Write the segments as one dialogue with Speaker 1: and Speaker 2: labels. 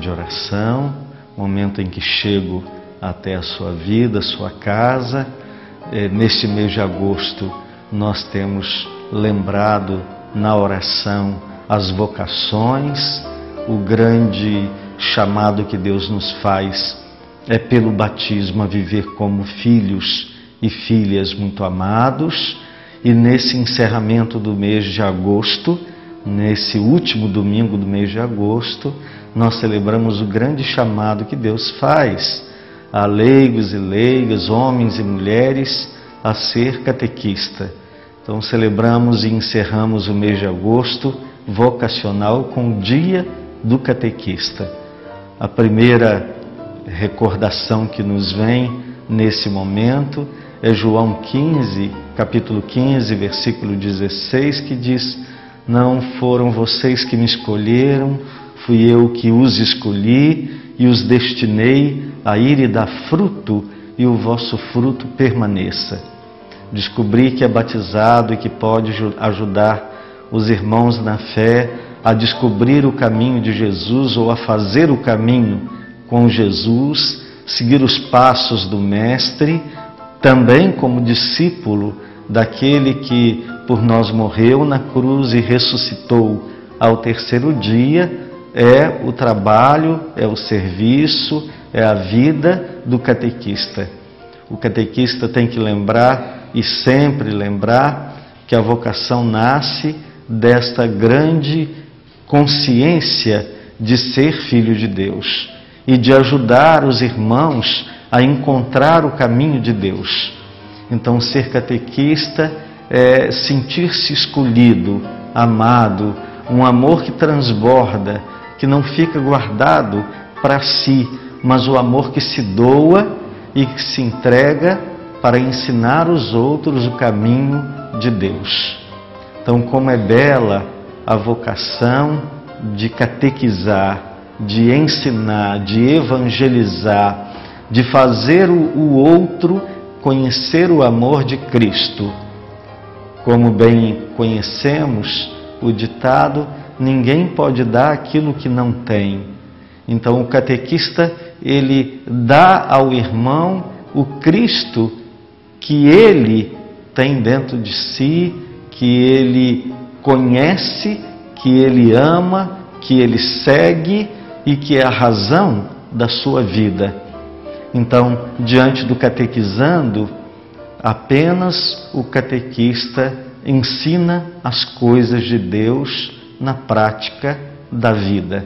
Speaker 1: de oração, momento em que chego até a sua vida, a sua casa. Neste mês de agosto, nós temos lembrado na oração as vocações. O grande chamado que Deus nos faz é pelo batismo a viver como filhos e filhas muito amados. E nesse encerramento do mês de agosto, nesse último domingo do mês de agosto, nós celebramos o grande chamado que Deus faz a leigos e leigas, homens e mulheres, a ser catequista. Então celebramos e encerramos o mês de agosto vocacional com o Dia do Catequista. A primeira recordação que nos vem nesse momento é João 15, capítulo 15, versículo 16, que diz: não foram vocês que me escolheram, fui eu que os escolhi e os destinei a ir e dar fruto, e o vosso fruto permaneça. Descobri que é batizado e que pode ajudar os irmãos na fé a descobrir o caminho de Jesus ou a fazer o caminho com Jesus, seguir os passos do Mestre, também como discípulo daquele que por nós morreu na cruz e ressuscitou ao terceiro dia. É o trabalho, é o serviço, é a vida do catequista. O catequista tem que lembrar e sempre lembrar que a vocação nasce desta grande consciência de ser filho de Deus e de ajudar os irmãos a encontrar o caminho de Deus. Então, ser catequista é sentir-se escolhido, amado, um amor que transborda, que não fica guardado para si, mas o amor que se doa e que se entrega para ensinar os outros o caminho de Deus. Então, como é bela a vocação de catequizar, de ensinar, de evangelizar, de fazer o outro conhecer o amor de Cristo. Como bem conhecemos o ditado, ninguém pode dar aquilo que não tem. Então o catequista, ele dá ao irmão o Cristo que ele tem dentro de si, que ele conhece, que ele ama, que ele segue e que é a razão da sua vida. Então, diante do catequizando, apenas o catequista ensina as coisas de Deus na prática da vida.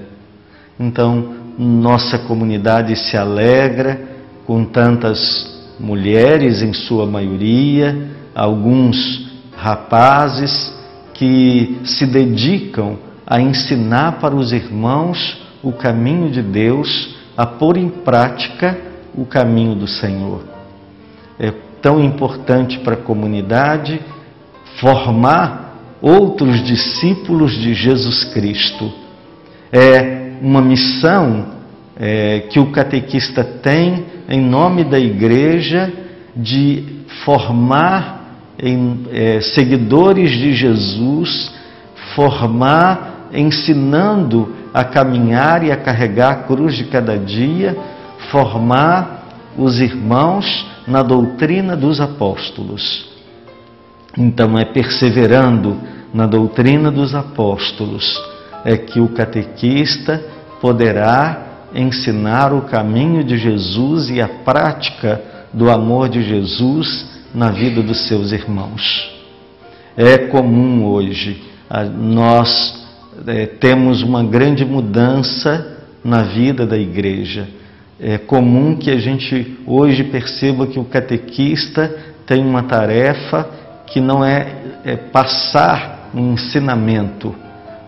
Speaker 1: Então, nossa comunidade se alegra com tantas mulheres, em sua maioria, alguns rapazes que se dedicam a ensinar para os irmãos o caminho de Deus, a pôr em prática o caminho do Senhor. É tão importante para a comunidade formar outros discípulos de Jesus Cristo. É uma missão que o catequista tem em nome da Igreja de formar seguidores de Jesus, formar ensinando a caminhar e a carregar a cruz de cada dia, formar os irmãos na doutrina dos apóstolos. Então é perseverando na doutrina dos apóstolos é que o catequista poderá ensinar o caminho de Jesus e a prática do amor de Jesus na vida dos seus irmãos. É comum hoje, nós temos uma grande mudança na vida da Igreja. É comum que a gente hoje perceba que o catequista tem uma tarefa que não é passar um ensinamento,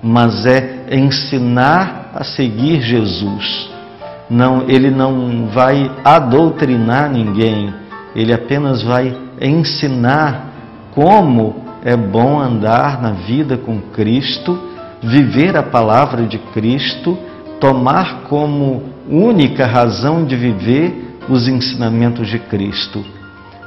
Speaker 1: mas é ensinar a seguir Jesus. Ele não vai adoutrinar ninguém, ele apenas vai ensinar como é bom andar na vida com Cristo, viver a palavra de Cristo, tomar como única razão de viver os ensinamentos de Cristo.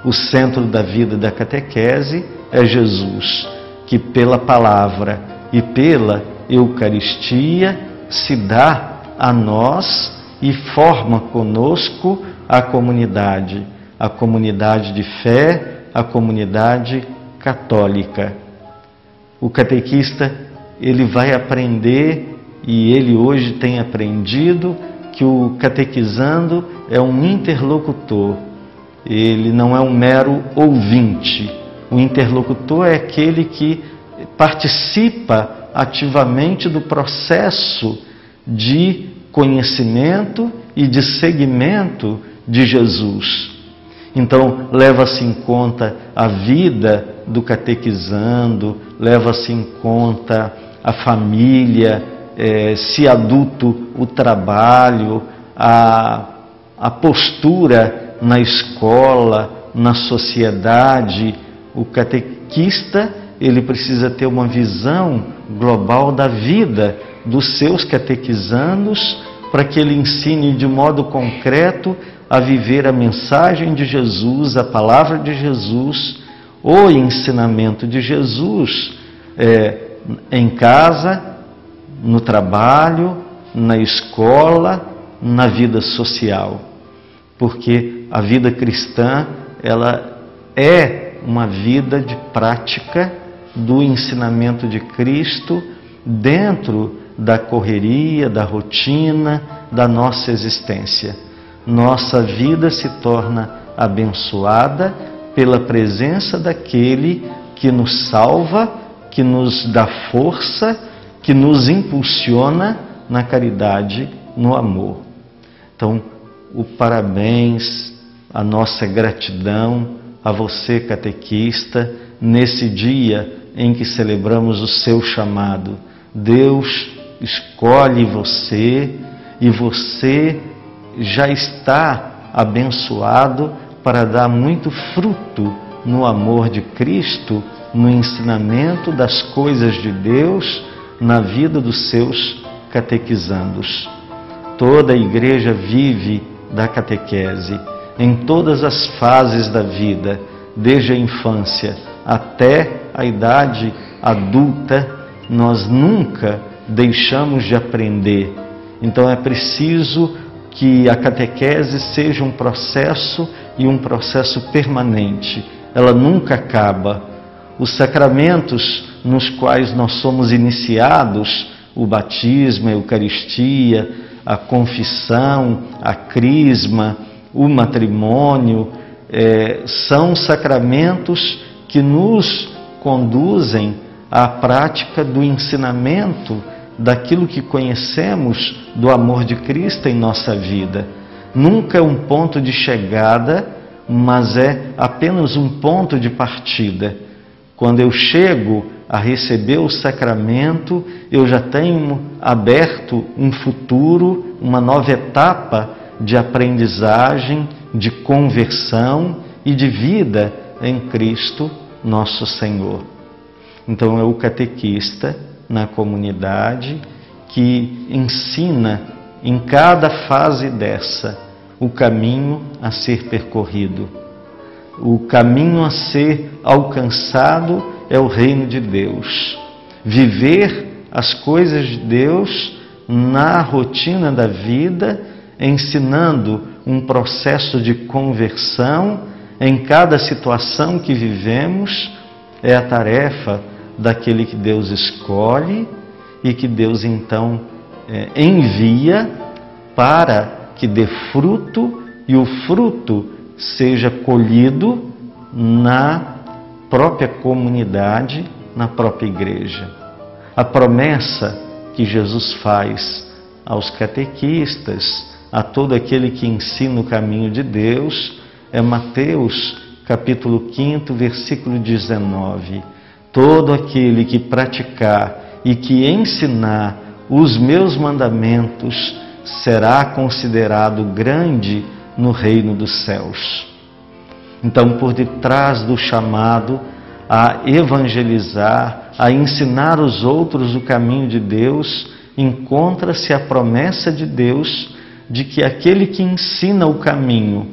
Speaker 1: O centro da vida da catequese é Jesus, que pela palavra e pela Eucaristia se dá a nós e forma conosco a comunidade de fé, a comunidade católica. O catequista, ele vai aprender, e ele hoje tem aprendido, que o catequizando é um interlocutor. Ele não é um mero ouvinte. O interlocutor é aquele que participa ativamente do processo de conhecimento e de seguimento de Jesus. Então, leva-se em conta a vida do catequizando, leva-se em conta a família, se adulto, o trabalho, a postura na escola, na sociedade. O catequista, ele precisa ter uma visão global da vida dos seus catequizandos, para que ele ensine de modo concreto a viver a mensagem de Jesus, a palavra de Jesus, o ensinamento de Jesus em casa, no trabalho, na escola, na vida social. Porque a vida cristã, ela é uma vida de prática do ensinamento de Cristo dentro da correria, da rotina, da nossa existência. Nossa vida se torna abençoada pela presença daquele que nos salva, que nos dá força, que nos impulsiona na caridade, no amor. Então, o parabéns, a nossa gratidão a você, catequista, nesse dia em que celebramos o seu chamado. Deus escolhe você e você já está abençoado para dar muito fruto no amor de Cristo, no ensinamento das coisas de Deus, na vida dos seus catequizandos. Toda a igreja vive da catequese, em todas as fases da vida, desde a infância até a idade adulta, nós nunca deixamos de aprender. Então é preciso que a catequese seja um processo e um processo permanente. Ela nunca acaba. Os sacramentos nos quais nós somos iniciados, o batismo, a Eucaristia, a confissão, a crisma, o matrimônio, são sacramentos que nos conduzem à prática do ensinamento daquilo que conhecemos do amor de Cristo em nossa vida. Nunca é um ponto de chegada, mas é apenas um ponto de partida. Quando eu chego a receber o sacramento, eu já tenho aberto um futuro, uma nova etapa de aprendizagem, de conversão e de vida em Cristo, nosso Senhor. Então é o catequista na comunidade que ensina em cada fase dessa o caminho a ser percorrido. O caminho a ser alcançado é o reino de Deus. Viver as coisas de Deus na rotina da vida, ensinando um processo de conversão em cada situação que vivemos, é a tarefa daquele que Deus escolhe e que Deus então envia para que dê fruto e o fruto seja colhido na própria comunidade, na própria igreja. A promessa que Jesus faz aos catequistas, a todo aquele que ensina o caminho de Deus, é Mateus capítulo 5, versículo 19. Todo aquele que praticar e que ensinar os meus mandamentos será considerado grande no reino dos céus. Então, por detrás do chamado a evangelizar, a ensinar os outros o caminho de Deus, encontra-se a promessa de Deus de que aquele que ensina o caminho,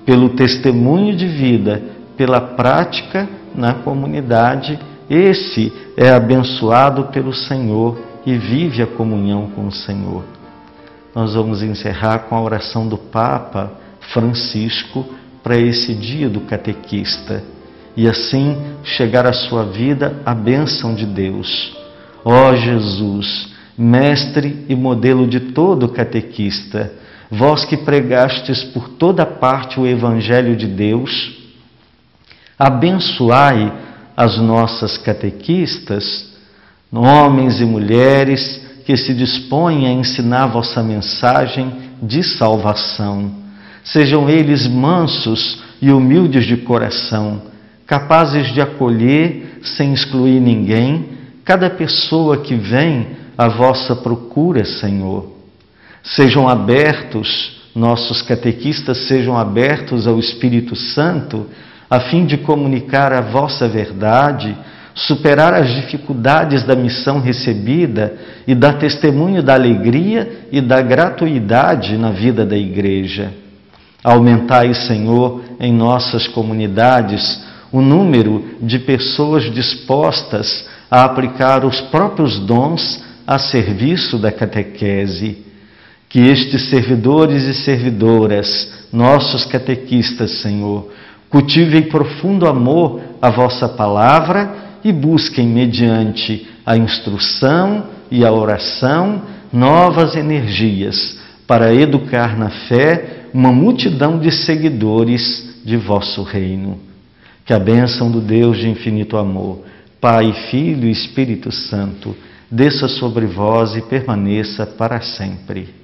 Speaker 1: pelo testemunho de vida, pela prática na comunidade, esse é abençoado pelo Senhor e vive a comunhão com o Senhor. nós vamos encerrar com a oração do Papa Francisco para esse dia do catequista. E assim chegar à sua vida a bênção de Deus. Ó Jesus, mestre e modelo de todo catequista, vós que pregastes por toda parte o Evangelho de Deus, abençoai as nossas catequistas, homens e mulheres que se dispõem a ensinar vossa mensagem de salvação. Sejam eles mansos e humildes de coração, capazes de acolher, sem excluir ninguém, cada pessoa que vem à vossa procura, Senhor. Sejam abertos, nossos catequistas sejam abertos ao Espírito Santo, a fim de comunicar a vossa verdade, superar as dificuldades da missão recebida e dar testemunho da alegria e da gratuidade na vida da Igreja. Aumentai, Senhor, em nossas comunidades o número de pessoas dispostas a aplicar os próprios dons a serviço da catequese. Que estes servidores e servidoras, nossos catequistas, Senhor, cultivem profundo amor à vossa palavra e busquem, mediante a instrução e a oração, novas energias para educar na fé uma multidão de seguidores de vosso reino. Que a bênção do Deus de infinito amor, Pai, Filho e Espírito Santo, desça sobre vós e permaneça para sempre.